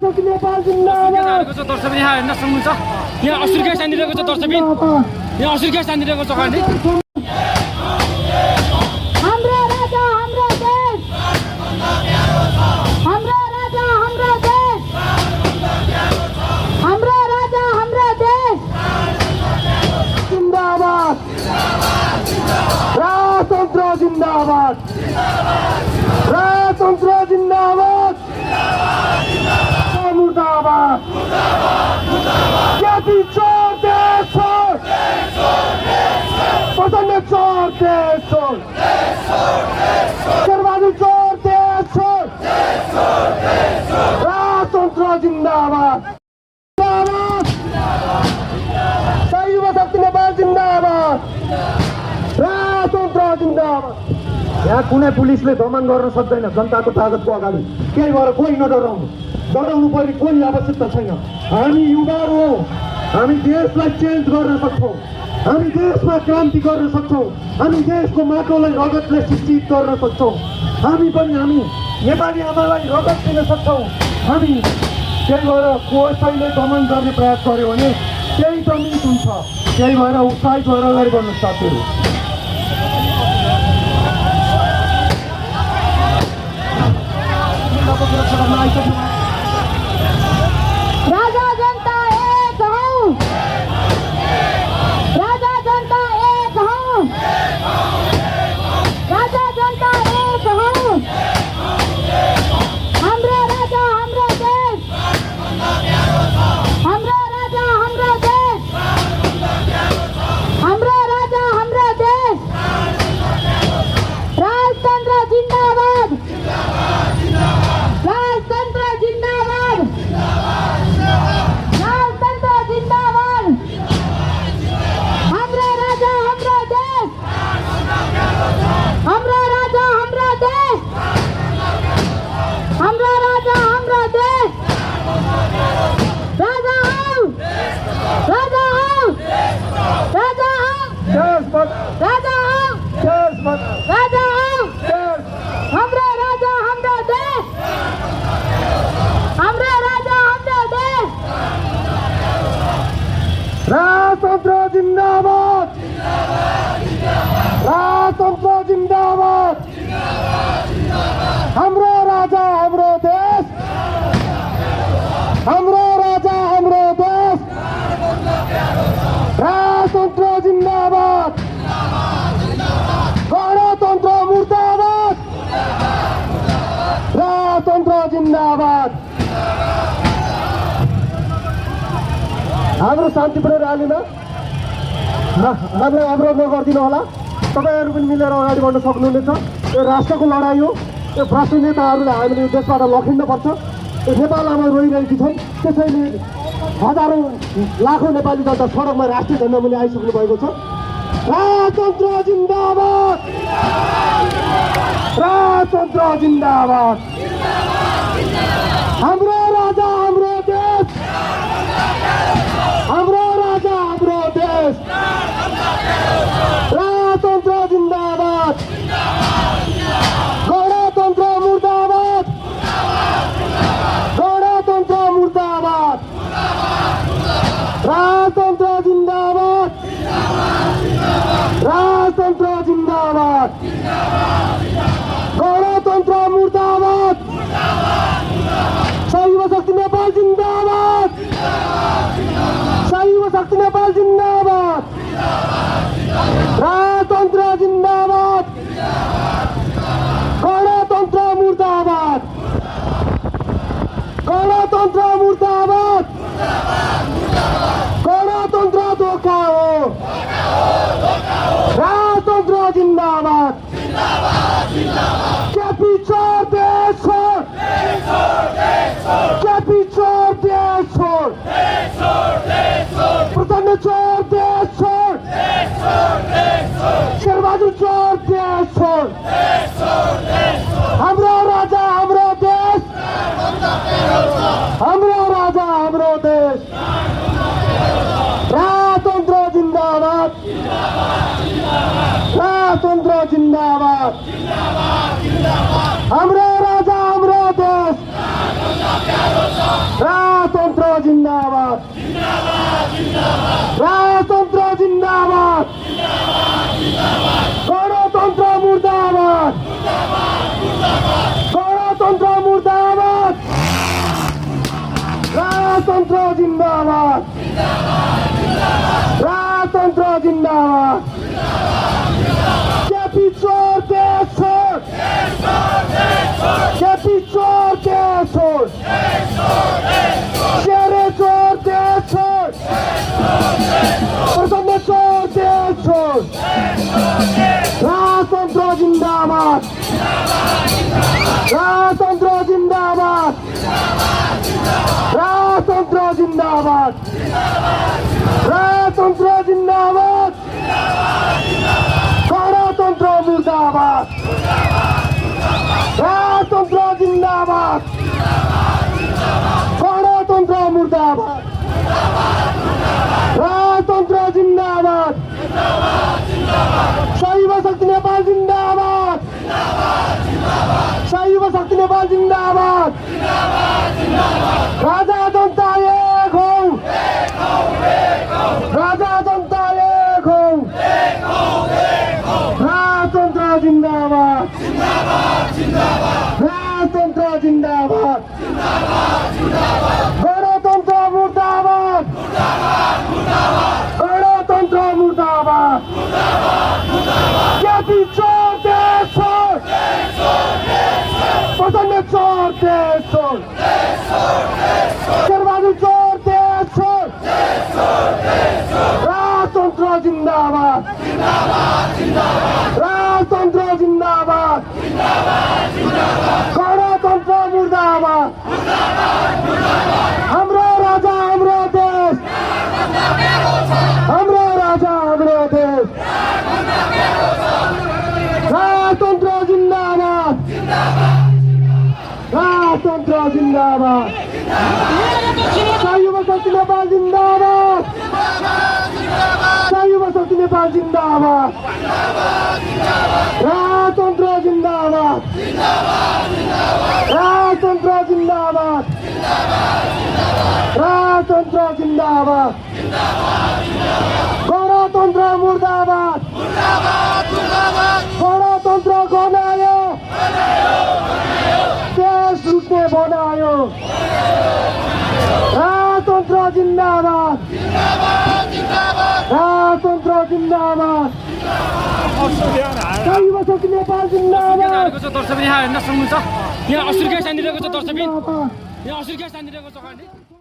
शक्ति नेपाल जिन्दाबाद। दर्शक यहाँ हेर्न सक्नुहुन्छ, यहाँ असुर ग्यास हानिरहेको छ दर्शक, यहाँ असुर ग्यास हानिरहेको छ कहाँले। हाम्रो राजा हाम्रो देश, हाम्रो राजा हाम्रो देश, हाम्रो राजा हाम्रो देश जिन्दाबाद। राजतन्त्र जिन्दाबाद, राजतन्त्र जिन्दाबाद, मुर्दाबाद। केपी चोर देश छोड, प्रचण्ड चोर देश छोड, शेरबहादुर चोर देश छोड, राजतन्त्र जिन्दाबाद, सही युवा शक्ति नेपाल जिन्दाबाद, राजतन्त्र जिन्दाबाद। यहाँ कुनै पुलिसले दमन गर्न सक्दैन जनताको तागतको अगाडि। केही भएर कोही नडराउनु, डराउनु पर्ने कोही आवश्यकता छैन। हामी युवाहरू हौ, हामी देशलाई चेन्ज गर्न सक्छौँ, हामी देशमा क्रान्ति गर्न सक्छौँ, हामी देशको माटोलाई रगतले शिक्षित गर्न सक्छौँ, हामी पनि हामी नेपाली आमालाई रगत दिन सक्छौँ। हामी त्यही भएर कसैले दमन गर्ने प्रयास गर्यो भने त्यही दमित हुन्छ। त्यही भएर उत्साहित भएर अगाडि बढ्नु साथीहरू। राजा जनता एक हौं, राजा जनता एक हौं, राजा जनता एक हौं। हाम्रो राजा हाम्रो देश, हाम्रो राजा हाम्रो देश, हाम्रो राजा हाम्रो देश। राजतन्त्र जिन्दाबाद, राजतन्त्र जिन्दाबाद, राजतन्त्र जिन्दाबाद। हाम्रो राजा हाम्रो देश, हाम्रो राजा हाम्रो देश, हाम्रो राजा हाम्रो देश। राजा हौ, राजा हौ, राजा हौ, राजा हौ, राजा हौ। हाम्रो राजा हाम्रो देश, हाम्रो राजा हाम्रो देश। राजतन्त्र जिन्दाबाद, राजतन्त्र जिन्दाबाद। हाम्रो राजा हाम्रो देश, हाम्रो राजा हाम्रो देश। राजतन्त्र जिन्दाबाद, गणतन्त्र मुर्दाबाद, राजतन्त्र जिन्दाबाद। हाम्रो शान्तिपूर्ण र्यालीमा हामीलाई अवरोध नगरिदिनु होला। तपाईँहरू पनि मिलेर अगाडि बढ्न सक्नुहुनेछ। यो राष्ट्रको लडाइँ हो। यो भ्रष्ट नेताहरूलाई हामीले यो देशबाट लखिनुपर्छ। यो नेपाल आमा रोइरहेकी छन्, त्यसैले हजारौँ लाखौँ नेपाली जनता सडकमा राष्ट्रिय झन्डा मुनि आइसक्नु भएको छ। राजतन्त्र जिन्दाबाद, राजतन्त्र जिन्दाबाद। हाम्रो राजा हाम्रो देश, हाम्रो राजा हाम्रो देश। राजतन्त्र जिन्दाबाद, गणतन्त्र मुर्दाबाद, गणतन्त्र मुर्दाबाद। राजतन्त्र जिन्दाबाद, राजतन्त्र जिन्दाबाद, गणतन्त्र मुर्दाबाद। सही युवा शक्ति नेपाल जिन्दाबाद, सही युवा शक्ति नेपाल जिन्दाबाद। राजतन्त्र जिन्दाबाद, गणतन्त्र मुर्दाबाद, गणतन्त्र मुर्दाबाद। गणतन्त्र धोका हो, राजतन्त्र जिन्दाबाद। केपी चोर देश छोड, केपी चोर देश छोड, प्रचण्ड चोर देश छोड, शेरबहादुर चोर देश छोड। हाम्रो राजा हाम्रो देश, हाम्रो राजा हाम्रो देश। राजतन्त्र जिन्दाबाद, राजतन्त्र जिन्दाबाद। हाम्रो राजा हाम्रो देश, राजतन्त्र जिन्दाबाद राजतन्त्र जिन्दाबाद केपी चोर देश छोड केपी चोर देश छोड शेरे चोर देश छोड प्रचण्ड चोर देश छोड राजतन्त्र जिन्दाबाद राजतन्त्र जिन्दाबाद राजतन्त्र जिन्दाबाद राजतन्त्र जिन्दाबाद गणतन्त्र मुर्दाबाद राजतन्त्र जिन्दाबाद गणतन्त्र मुर्दाबाद राजतन्त्र जिन्दाबाद शैव शक्ति नेपाल जिन्दाबाद शैव शक्ति नेपाल जिन्दाबाद राजा जनता एक हौ राजा जनता एक हौ राजतन्त्र जिन्दाबाद राजतन्त्र जिन्दाबाद गणतन्त्र मुर्दाबाद गणतन्त्र मुर्दाबाद केपी चोर देश छोड प्रचण्ड चोर देश छोड शेरबहादुर चोर देश छोड राजतन्त्र जिन्दाबाद राजतन्त्र जिन्दाबाद गणतन्त्र मुर्दाबाद हाम्रो राजा हाम्रो देश हाम्रो राजा हाम्रो देश राजतन्त्र जिन्दाबाद राजतन्त्र जिन्दाबाद शैव शक्ति नेपाल जिन्दाबाद शैव शक्ति नेपाल जिन्दाबाद राजतन्त्र जिन्दाबाद राजतन्त्र जिन्दाबाद राजतन्त्र जिन्दाबाद गणतन्त्र मुर्दाबाद गणतन्त्र गनायो देश लुट्ने बनायो राजतन्त्र जिन्दाबाद राजतन्त्र जिन्दाबाद शैव शक्ति नेपाल जिन्दाबाद दर्शक यहाँ हेर्न सक्नुहुन्छ यहाँ असुर ग्यास हानिरहेको छ दर्शक यहाँ असुर ग्यास हानिरहेको छ